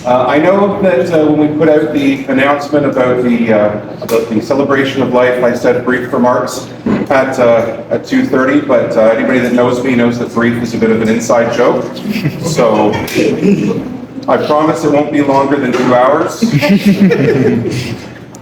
I know that when we put out the announcement about the celebration of life, I said brief remarks at 2:30, but anybody that knows me knows that brief is a bit of an inside joke. So I promise it won't be longer than 2 hours.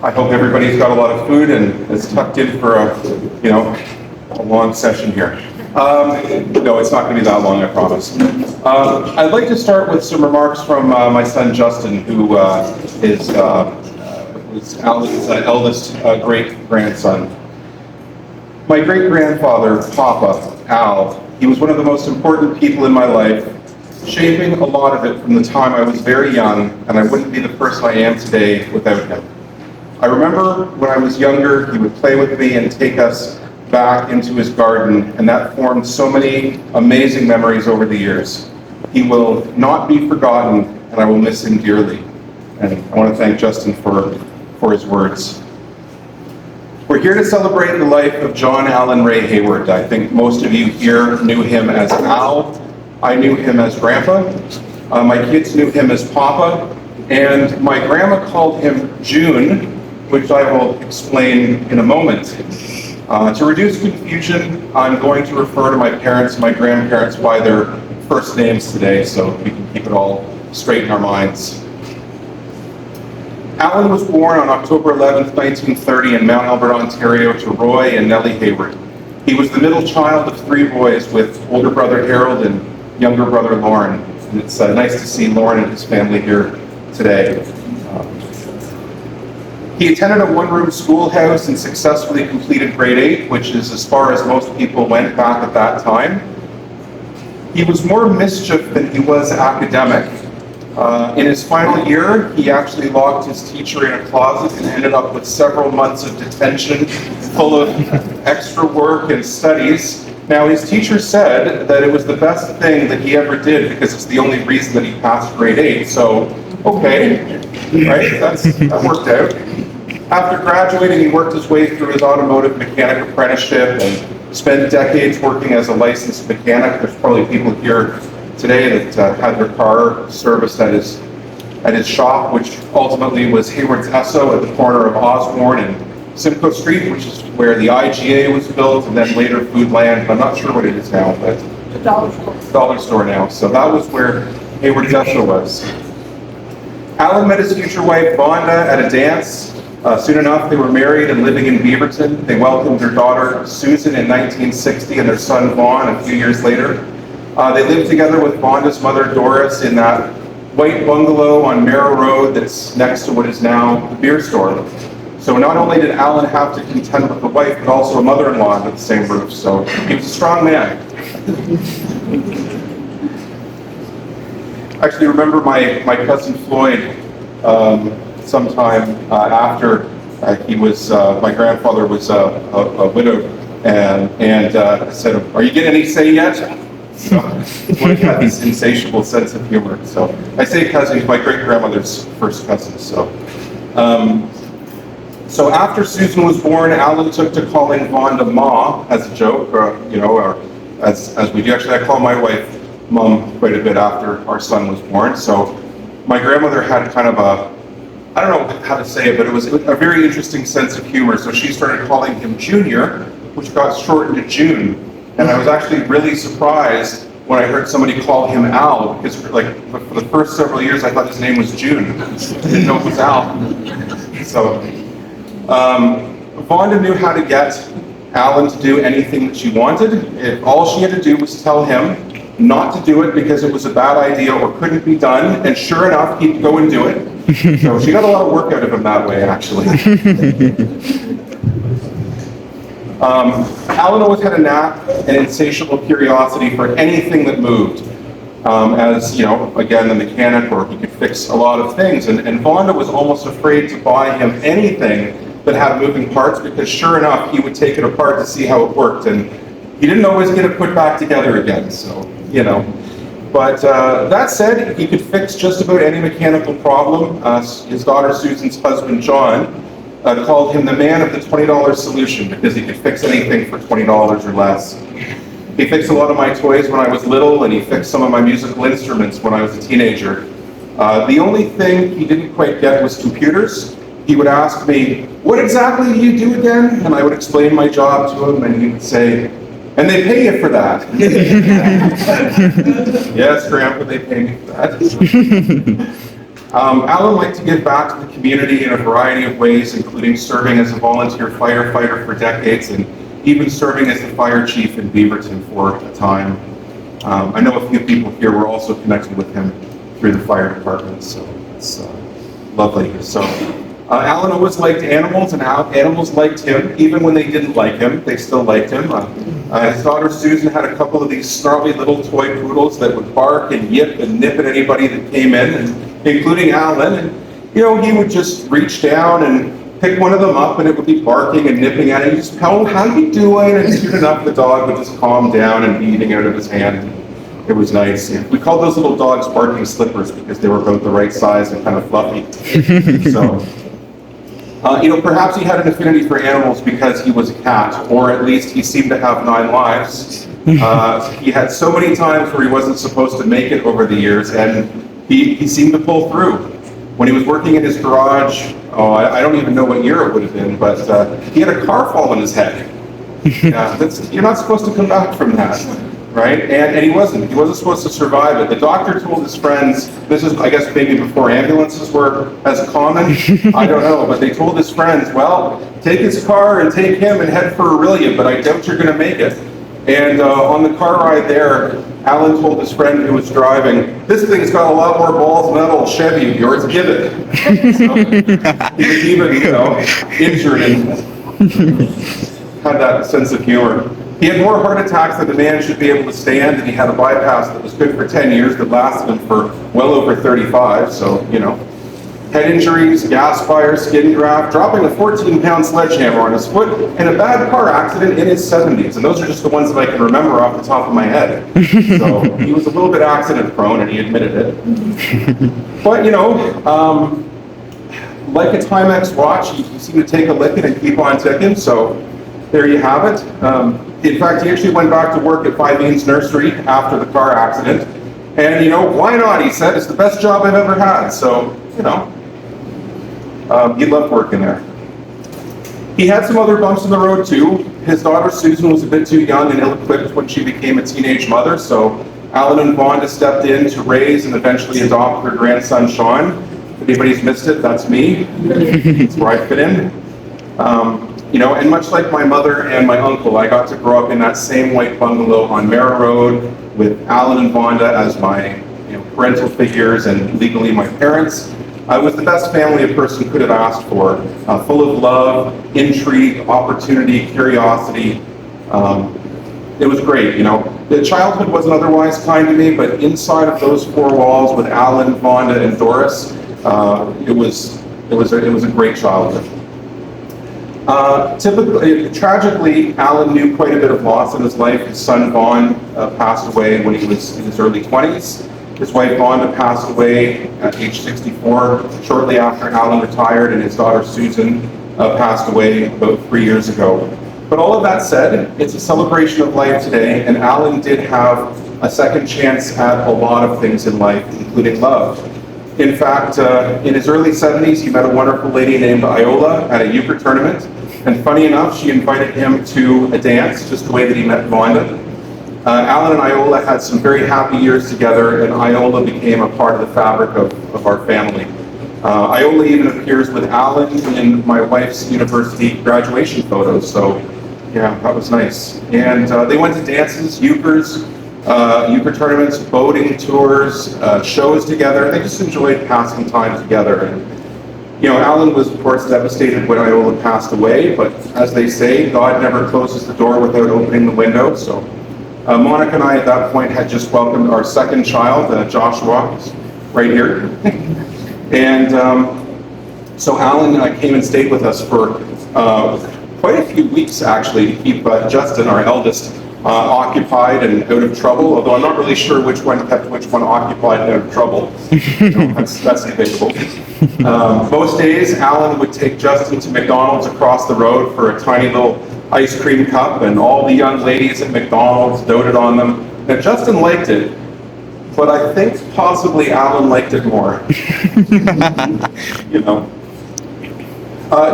I hope everybody's got a lot of food and is tucked in for a long session here. No, it's not going to be that long, I promise. I'd like to start with some remarks from my son Justin, who is Allan's eldest great-grandson. My great-grandfather, Papa, Al, he was one of the most important people in my life, shaping a lot of it from the time I was very young, and I wouldn't be the person I am today without him. I remember when I was younger, he would play with me and take us back into his garden, and that formed so many amazing memories over the years. He will not be forgotten, and I will miss him dearly. And I want to thank Justin for his words. We're here to celebrate the life of John Allan Ray Hayward. I think most of you here knew him as Al. I knew him as Grandpa. My kids knew him as Papa, and my grandma called him June, which I will explain in a moment. To reduce confusion, I'm going to refer to my parents and my grandparents by their first names today, so we can keep it all straight in our minds. Allan was born on October 11th, 1930 in Mount Albert, Ontario, to Roy and Nellie Hayward. He was the middle child of 3 boys with older brother Harold and younger brother Lauren. And it's nice to see Lauren and his family here today. He attended a one-room schoolhouse and successfully completed grade 8, which is as far as most people went back at that time. He was more mischief than he was academic. In his final year, he actually locked his teacher in a closet and ended up with several months of detention full of extra work and studies. Now, his teacher said that it was the best thing that he ever did because it's the only reason that he passed grade 8. So, okay, right, that worked out. After graduating, he worked his way through his automotive mechanic apprenticeship and spent decades working as a licensed mechanic. There's probably people here today that had their car serviced at his shop, which ultimately was Hayward's Esso at the corner of Osborne and Simcoe Street, which is where the IGA was built, and then later Foodland. I'm not sure what it is now, but the dollar store. Dollar store now. So that was where Hayward's Esso was. Allan met his future wife, Vonda, at a dance. Soon enough, they were married and living in Beaverton. They welcomed their daughter, Susan, in 1960, and their son, Vaughn, a few years later. They lived together with Vonda's mother, Doris, in that white bungalow on Merrow Road that's next to what is now the beer store. So not only did Allan have to contend with the wife, but also a mother-in-law under the same roof. So he was a strong man. Actually, remember my cousin Floyd, sometime after my grandfather was a widow, and said, "Are you getting any say yet?" So Floyd had this insatiable sense of humor. So I say cousin, he's my great-grandmother's first cousin. So after Susan was born, Allan took to calling Vonda Ma as a joke, or as we do. Actually, I call my wife Mom quite a bit after our son was born. So my grandmother had kind of I don't know how to say it, but it was a very interesting sense of humor. So she started calling him Junior, which got shortened to June. And I was actually really surprised when I heard somebody call him Al, because for the first several years I thought his name was June. I didn't know it was Al. So Vonda knew how to get Allan to do anything that she wanted. All she had to do was tell him not to do it because it was a bad idea or couldn't be done, and sure enough, he'd go and do it. So she got a lot of work out of him that way, actually. Allan always had a knack and insatiable curiosity for anything that moved. As, again, the mechanic, or he could fix a lot of things. And Vonda was almost afraid to buy him anything that had moving parts, because sure enough, he would take it apart to see how it worked. And he didn't always get it put back together again, so, But that said, he could fix just about any mechanical problem. His daughter Susan's husband, John, called him the man of the $20 solution because he could fix anything for $20 or less. He fixed a lot of my toys when I was little, and he fixed some of my musical instruments when I was a teenager. The only thing he didn't quite get was computers. He would ask me, "What exactly do you do again?" And I would explain my job to him, and he would say, "And they pay you for that." Yes, Grandpa, they pay me for that. Allan liked to give back to the community in a variety of ways, including serving as a volunteer firefighter for decades and even serving as the fire chief in Beaverton for a time. I know a few people here were also connected with him through the fire department, so it's lovely. So Allan always liked animals, and animals liked him. Even when they didn't like him, they still liked him. His daughter Susan had a couple of these snarly little toy poodles that would bark and yip and nip at anybody that came in, and, including Allan. And he would just reach down and pick one of them up, and it would be barking and nipping at him. Just, how you doing? And soon enough, the dog would just calm down and be eating out of his hand. It was nice. Yeah. We called those little dogs barking slippers because they were about the right size and kind of fluffy. So. Perhaps he had an affinity for animals because he was a cat, or at least he seemed to have 9 lives. He had so many times where he wasn't supposed to make it over the years, and he seemed to pull through. When he was working in his garage, I don't even know what year it would have been, but he had a car fall on his head. You're not supposed to come back from that. Right? And he wasn't supposed to survive it. The doctor told his friends, this is, I guess, maybe before ambulances were as common, I don't know, but they told his friends, well, take his car and take him and head for Aurelia, but I doubt you're going to make it. And on the car ride there, Allan told his friend who was driving, this thing's got a lot more balls than that old Chevy of yours, give it. So, he was even, injured and had that sense of humor. He had more heart attacks than a man should be able to stand, and he had a bypass that was good for 10 years that lasted him for well over 35, so, head injuries, gas fire, skin graft, dropping a 14-pound sledgehammer on his foot, and a bad car accident in his 70s, and those are just the ones that I can remember off the top of my head. So, he was a little bit accident-prone, and he admitted it. But, like a Timex watch, you seem to take a licking and keep on ticking, so there you have it. In fact, he actually went back to work at Five Beans Nursery after the car accident. And, why not? He said, it's the best job I've ever had. So, he loved working there. He had some other bumps in the road, too. His daughter, Susan, was a bit too young and ill-equipped when she became a teenage mother. So, Allan and Vonda stepped in to raise and eventually adopt her grandson, Sean. If anybody's missed it, that's me. That's where I fit in. And much like my mother and my uncle, I got to grow up in that same white bungalow on Mara Road with Allan and Vonda as my parental figures and legally my parents. I was the best family a person could have asked for, full of love, intrigue, opportunity, curiosity. It was great, The childhood wasn't otherwise kind to me, but inside of those 4 walls with Allan, Vonda, and Doris, it was a great childhood. Tragically, Allan knew quite a bit of loss in his life. His son Vaughn passed away when he was in his early 20s. His wife Vonda passed away at age 64, shortly after Allan retired, and his daughter Susan passed away about 3 years ago. But all of that said, it's a celebration of life today, and Allan did have a second chance at a lot of things in life, including love. In fact, in his early 70s, he met a wonderful lady named Iola at a euchre tournament. And funny enough, she invited him to a dance, just the way that he met Vonda. Allan and Iola had some very happy years together, and Iola became a part of the fabric of our family. Iola even appears with Allan in my wife's university graduation photos, so yeah, that was nice. And they went to dances, euchres, euchre tournaments, boating tours, shows together. They just enjoyed passing time together. And, Allan was, of course, devastated when Iola passed away, but as they say, God never closes the door without opening the window. So Monica and I at that point had just welcomed our second child, Joshua, who's right here. And so Allan came and stayed with us for quite a few weeks, actually, to keep Justin, our eldest, occupied and out of trouble, although I'm not really sure which one kept which one occupied and out of trouble. That's debatable. Most days, Allan would take Justin to McDonald's across the road for a tiny little ice cream cup, and all the young ladies at McDonald's doted on them. Now, Justin liked it, but I think possibly Allan liked it more. You know.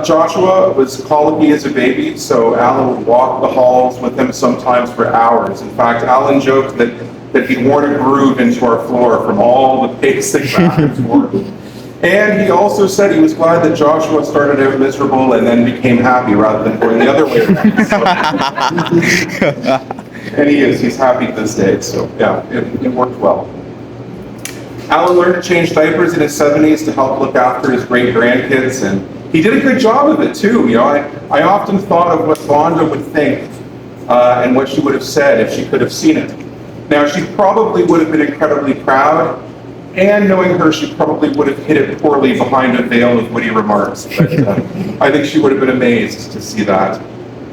Joshua was colicky as a baby, so Allan would walk the halls with him sometimes for hours. In fact, Allan joked that he'd worn a groove into our floor from all the pacing back and forth. And he also said he was glad that Joshua started out miserable and then became happy rather than going the other way around. So, and he's happy to this day, so yeah, it worked well. Allan learned to change diapers in his 70s to help look after his great grandkids, and he did a good job of it too. You know, I often thought of what Vonda would think and what she would have said if she could have seen it. Now, she probably would have been incredibly proud, and knowing her, she probably would have hid it poorly behind a veil of witty remarks. But I think she would have been amazed to see that.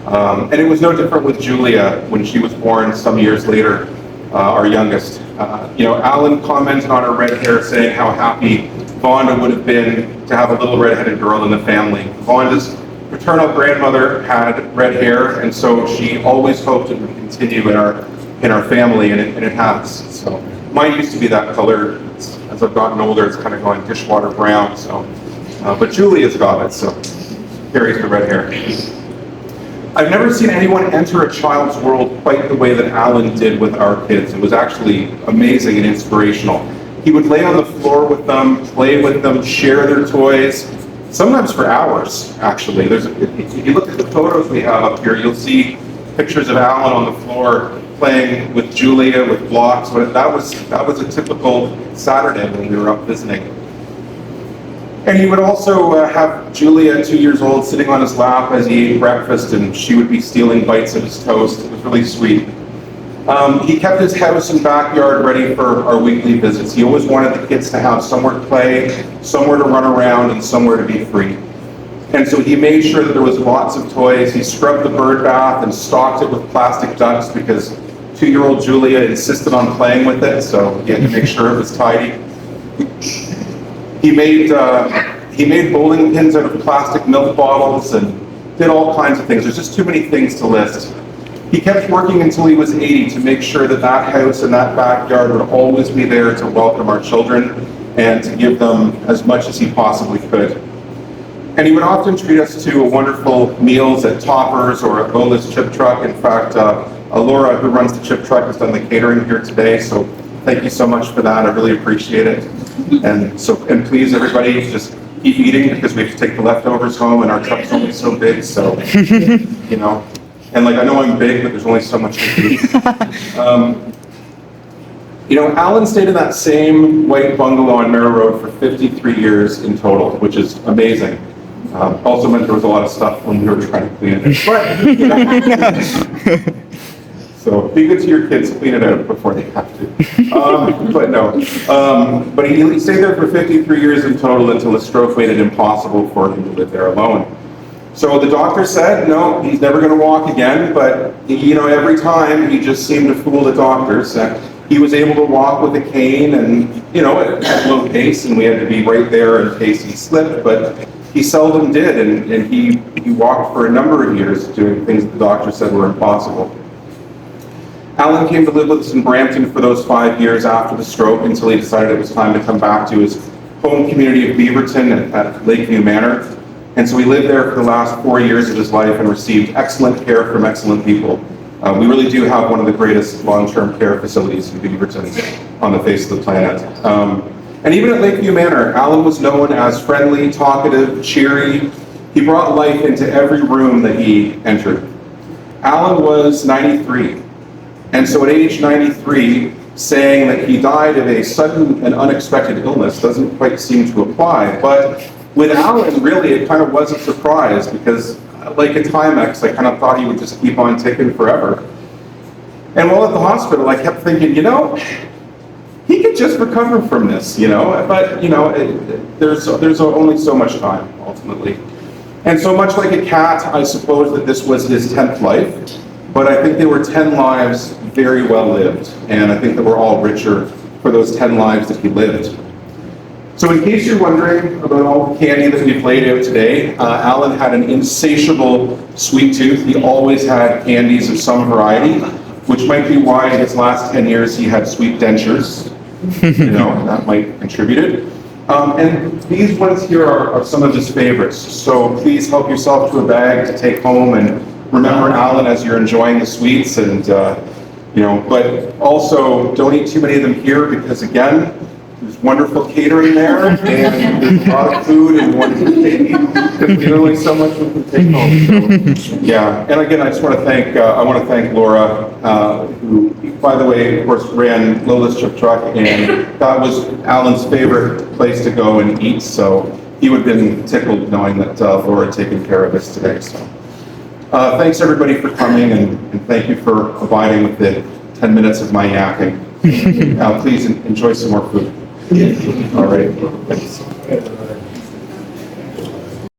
And it was no different with Julia when she was born some years later, our youngest. You know, Allan commented on her red hair, saying how happy Vonda would have been to have a little red-headed girl in the family. Vonda's paternal grandmother had red hair, and so she always hoped it would continue in our family, and it has. So mine used to be that color. As I've gotten older, it's kind of going dishwater brown. So, but Julia's got it, so carries the red hair. I've never seen anyone enter a child's world quite the way that Allan did with our kids. It was actually amazing and inspirational. He would lay on the floor with them, play with them, share their toys, sometimes for hours, actually. If you look at the photos we have up here, you'll see pictures of Allan on the floor playing with Julia, with blocks. That was a typical Saturday when we were up visiting. And he would also have Julia, 2 years old, sitting on his lap as he ate breakfast, and she would be stealing bites of his toast. It was really sweet. He kept his house and backyard ready for our weekly visits. He always wanted the kids to have somewhere to play, somewhere to run around, and somewhere to be free. And so he made sure that there was lots of toys. He scrubbed the bird bath and stocked it with plastic ducks because 2-year-old Julia insisted on playing with it, so he had to make sure it was tidy. He made bowling pins out of plastic milk bottles and did all kinds of things. There's just too many things to list. He kept working until he was 80 to make sure that that house and that backyard would always be there to welcome our children and to give them as much as he possibly could. And he would often treat us to wonderful meals at Toppers or at Lola's Chip Truck. In fact, Laura, who runs the Chip Truck, has done the catering here today, so thank you so much for that. I really appreciate it. And please, everybody, just keep eating because we have to take the leftovers home, and our truck's only so big, so, you know. And like, I know I'm big, but there's only so much to eat. You know, Allan stayed in that same white bungalow on Merrill Road for 53 years in total, which is amazing. Also meant there was a lot of stuff when we were trying to clean it. But, you know, so be good to your kids, clean it out before they have to. But no. But he stayed there for 53 years in total until a stroke made it impossible for him to live there alone. So the doctor said, no, he's never going to walk again, but, you know, every time he just seemed to fool the doctors. He was able to walk with a cane and, you know, at a low pace, and we had to be right there in case he slipped, but he seldom did, and he walked for a number of years doing things that the doctor said were impossible. Allan came to live with us in Brampton for those 5 years after the stroke until he decided it was time to come back to his home community of Beaverton at Lakeview Manor. And so he lived there for the last 4 years of his life and received excellent care from excellent people. We really do have one of the greatest long-term care facilities in Beaverton on the face of the planet. And even at Lakeview Manor, Allan was known as friendly, talkative, cheery. He brought life into every room that he entered. Allan was 93. And so at age 93, saying that he died of a sudden and unexpected illness doesn't quite seem to apply. But with Allan, really, it kind of was a surprise because, like a Timex, I kind of thought he would just keep on ticking forever. And while at the hospital, I kept thinking, you know, he could just recover from this, you know, but, you know, there's only so much time, ultimately. And so much like a cat, I suppose that this was his 10th life, but I think they were 10 lives very well lived, and I think that we're all richer for those 10 lives that he lived. So in case you're wondering about all the candy that we've laid out today, Allan had an insatiable sweet tooth. He always had candies of some variety, which might be why in his last 10 years he had sweet dentures. that might contribute it. And these ones here are some of his favorites. So please help yourself to a bag to take home, and remember Allan as you're enjoying the sweets. And but also don't eat too many of them here, because again, there's wonderful catering there, and there's a lot of food and wonderful cake. There's only so much we can take home. So, yeah, and again, I just want to thank Laura, who, by the way, of course, ran Lola's Chip Truck, and that was Allan's favorite place to go and eat. So he would have been tickled knowing that Laura had taken care of us today. So thanks everybody for coming, and thank you for abiding with the 10 minutes of my yapping. Now, please enjoy some more food. All right. Thanks.